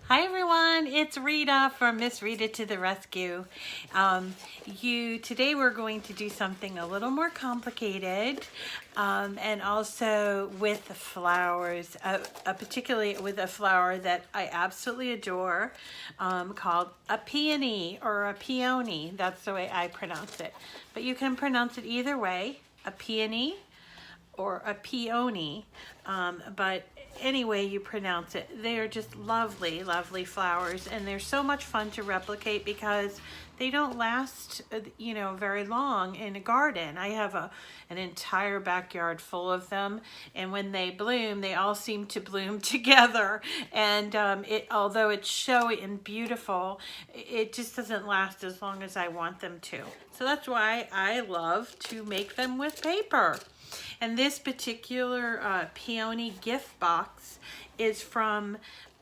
Hi everyone, it's Rita from Miss Rita to the rescue. Today we're going to do something a little more complicated and also with the flowers, particularly with a flower that I absolutely adore called a peony or a peony. That's the way I pronounce it. But you can pronounce it either way, a peony or a peony, but any way you pronounce it, they are just lovely, lovely flowers, and they're so much fun to replicate because they don't last, very long in a garden. I have an entire backyard full of them, and when they bloom, they all seem to bloom together. And although it's showy and beautiful, it just doesn't last as long as I want them to. So that's why I love to make them with paper. And this particular Peony Gift Box is from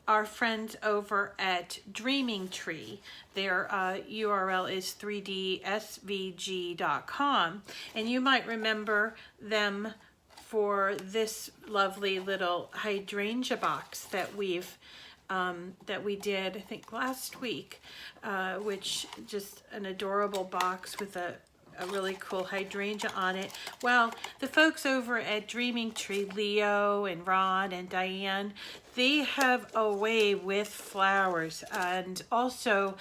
our friends over at Dreaming Tree. Their URL is 3dsvg.com. And you might remember them for this lovely little hydrangea box that we did, I think, last week, which just an adorable box with a really cool hydrangea on it. Well, the folks over at Dreaming Tree, Leo and Ron and Diane, they have a way with flowers, and also,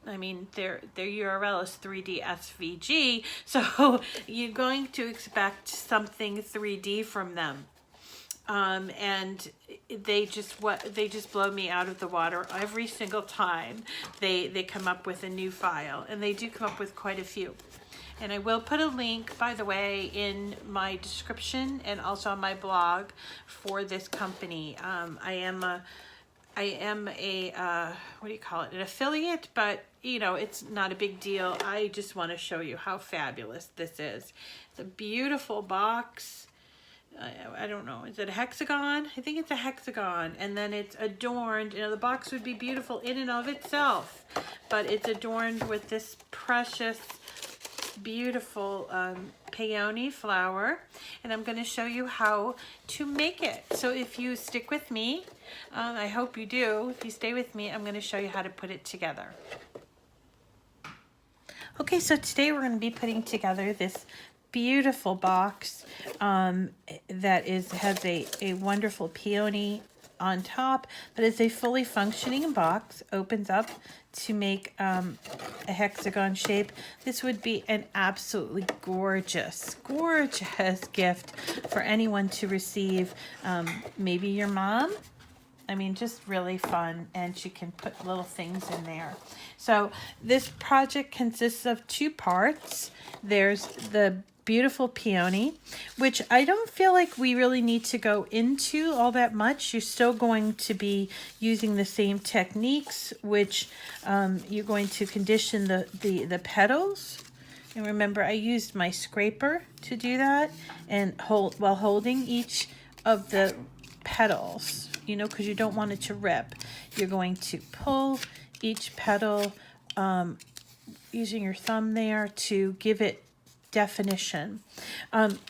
I mean, their URL is 3dsvg, so you're going to expect something 3D from them. And they just blow me out of the water every single time they come up with a new file, and they do come up with quite a few. And I will put a link, by the way, in my description and also on my blog for this company. I am a what do you call it, an affiliate, but it's not a big deal. I just want to show you how fabulous this is. It's a beautiful box. I don't know, is it a hexagon? I think it's a hexagon, and then it's adorned. The box would be beautiful in and of itself, but it's adorned with this precious, beautiful peony flower, and I'm going to show you how to make it. So if you stick with me, I hope you do. If you stay with me, I'm going to show you how to put it together. Okay, so today we're going to be putting together this beautiful box that has a wonderful peony on top, but it's a fully functioning box, opens up to make a hexagon shape. This would be an absolutely gorgeous, gorgeous gift for anyone to receive. Maybe your mom. I mean, just really fun, and she can put little things in there. So this project consists of two parts. There's the beautiful peony, which I don't feel like we really need to go into all that much. You're still going to be using the same techniques, which you're going to condition the petals. And remember, I used my scraper to do that, and while holding each of the petals, because you don't want it to rip. You're going to pull each petal using your thumb there to give it definition.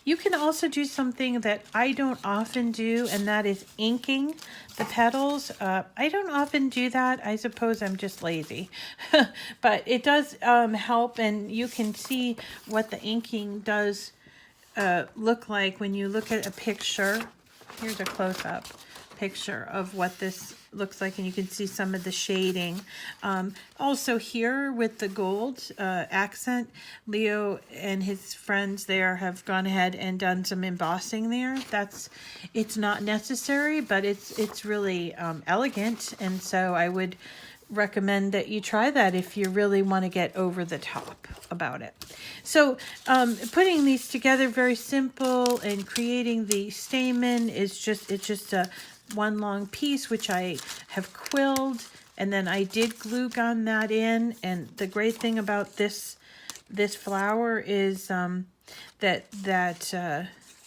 You can also do something that I don't often do, and that is inking the petals. I don't often do that. I suppose I'm just lazy, but it does help, and you can see what the inking does look like when you look at a picture. Here's a close-up picture of what this looks like, and you can see some of the shading. Also here with the gold accent, Leo and his friends there have gone ahead and done some embossing there. It's not necessary, but it's really elegant, and so I would recommend that you try that if you really want to get over the top about it. So putting these together, very simple, and creating the stamen is just a one long piece, which I have quilled, and then I did glue gun that in. And the great thing about this flower is that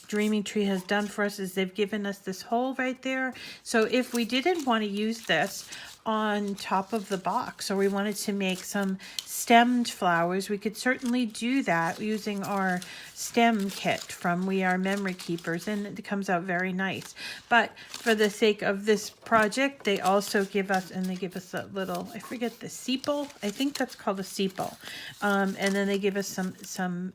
Dreaming Tree has done for us is they've given us this hole right there. So if we didn't want to use this, on top of the box, or we wanted to make some stemmed flowers, we could certainly do that using our stem kit from We Are Memory Keepers, and it comes out very nice. But for the sake of this project, they also give us, and they give us a little, I forget, the sepal, I think that's called a sepal, and then they give us some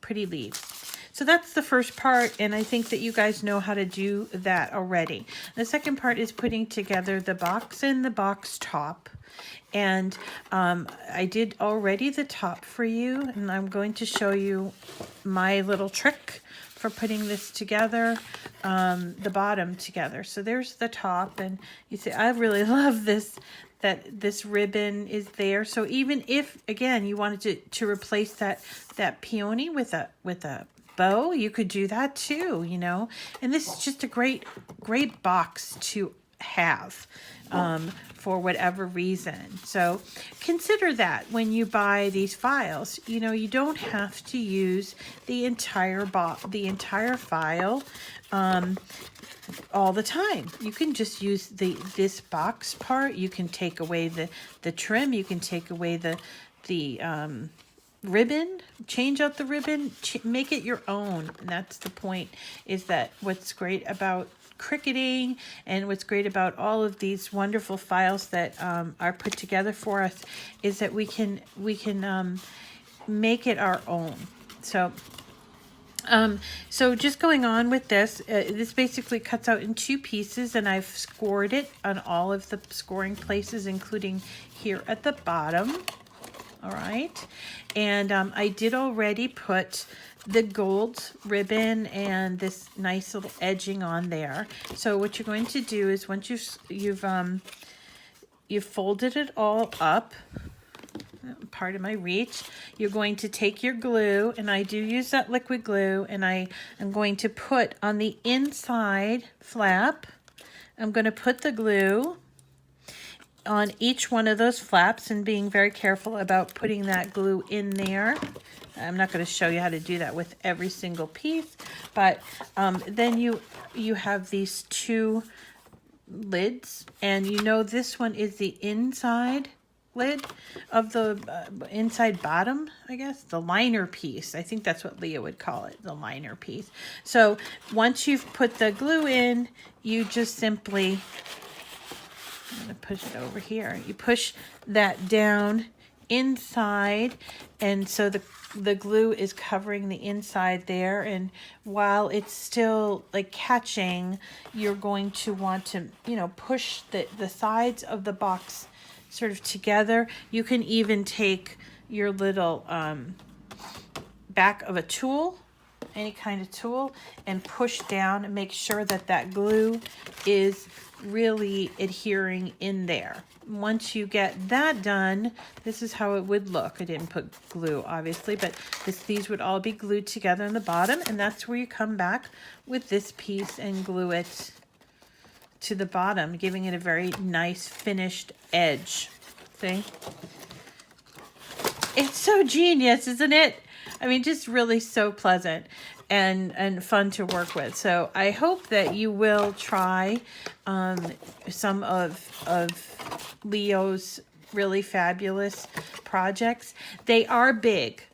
pretty leaves. So that's the first part, and I think that you guys know how to do that already. The second part is putting together the box and the box top. And I did already the top for you, and I'm going to show you my little trick for putting this together, the bottom together. So there's the top, and you see, I really love this, that this ribbon is there. So even if, again, you wanted to replace that peony with a bow, you could do that too, you know. And this is just a great box to have for whatever reason. So consider that when you buy these files. You know, you don't have to use the entire file all the time. You can just use this box part. You can take away the trim. You can take away the ribbon, change out the ribbon, make it your own. And that's the point, is that what's great about Cricketing and what's great about all of these wonderful files that are put together for us is that we can make it our own. So so just going on with this, this basically cuts out in 2 pieces, and I've scored it on all of the scoring places, including here at the bottom. All right, and I did already put the gold ribbon and this nice little edging on there. So what you're going to do is, once you've folded it all up, part of my reach, you're going to take your glue, and I do use that liquid glue, and I am going to put on the inside flap, I'm going to put the glue on each one of those flaps, and being very careful about putting that glue in there. I'm not going to show you how to do that with every single piece, but then you have these 2 lids, and you know this one is the inside lid of the inside bottom, I guess, the liner piece. I think that's what Leo would call it, the liner piece. So once you've put the glue in, you just simply, I'm going to push it over here. You push that down inside, and so the glue is covering the inside there, and while it's still like catching, you're going to want to, you know, push the sides of the box sort of together. You can even take your little back of a tool, any kind of tool, and push down and make sure that glue is really adhering in there. Once you get that done, this is how it would look. I didn't put glue, obviously, but these would all be glued together in the bottom, and that's where you come back with this piece and glue it to the bottom, giving it a very nice finished edge. See? It's so genius, isn't it? I mean, just really so pleasant and fun to work with. So I hope that you will try some of Leo's really fabulous projects. They are big.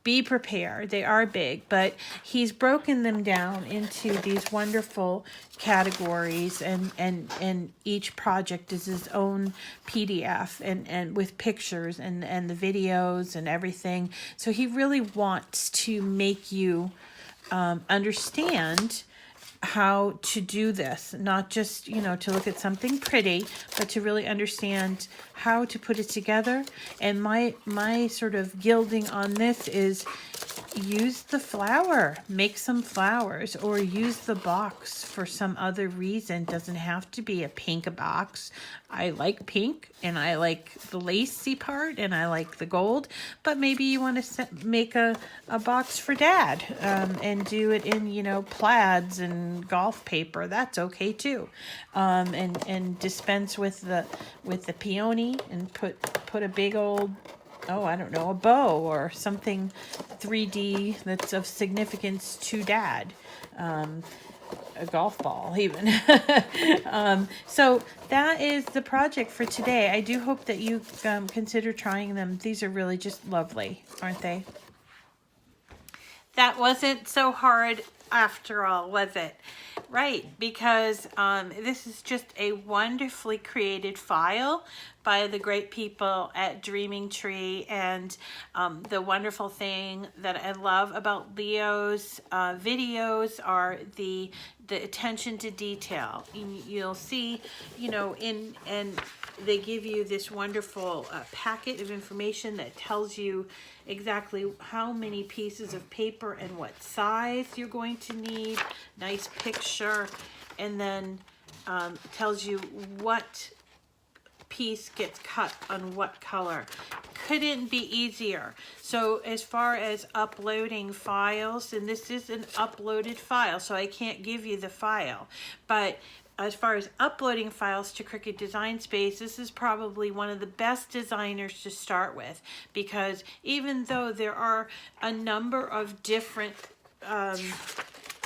Be prepared. They are big, but he's broken them down into these wonderful categories, and each project is his own PDF and with pictures and the videos and everything. So he really wants to make you understand how to do this, not just, you know, to look at something pretty, but to really understand how to put it together. And my sort of gilding on this is use the flower, make some flowers, or use the box for some other reason. Doesn't have to be a pink box. I like pink, and I like the lacy part, and I like the gold, but maybe you want to make a box for Dad, and do it in, you know, plaids and golf paper. That's okay too. And dispense with the peony and put a big old, oh, I don't know, a bow or something 3D that's of significance to Dad. a golf ball even. So that is the project for today. I do hope that you consider trying them. These are really just lovely, aren't they? That wasn't so hard after all, was it? Right, because this is just a wonderfully created file by the great people at Dreaming Tree. And the wonderful thing that I love about Leo's videos are the attention to detail. You'll see, you know, and they give you this wonderful packet of information that tells you exactly how many pieces of paper and what size you're going to need. Nice picture, and then tells you what piece gets cut on what color. Couldn't be easier. So as far as uploading files, and this is an uploaded file, so I can't give you the file, but as far as uploading files to Cricut Design Space, this is probably one of the best designers to start with, because even though there are a number of different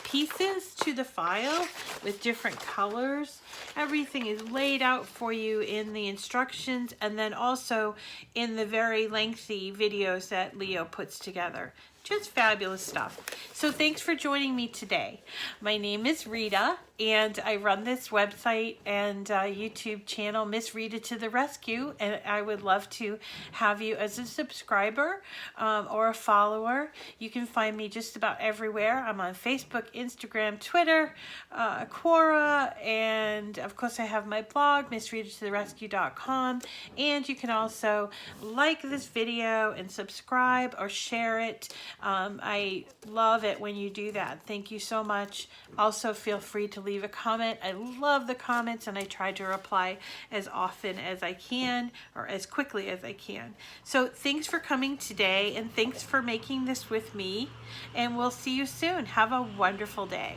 pieces to the file with different colors, everything is laid out for you in the instructions, and then also in the very lengthy videos that Leo puts together. Just fabulous stuff. So thanks for joining me today. My name is Rita, and I run this website and YouTube channel, Miss Rita to the Rescue, and I would love to have you as a subscriber or a follower. You can find me just about everywhere. I'm on Facebook, Instagram, Twitter, Quora, and of course I have my blog, MissRitaToTheRescue.com, and you can also like this video and subscribe or share it. I love it when you do that. Thank you so much. Also, feel free to leave a comment. I love the comments, and I try to reply as often as I can, or as quickly as I can. So thanks for coming today, and thanks for making this with me, and we'll see you soon. Have a wonderful day.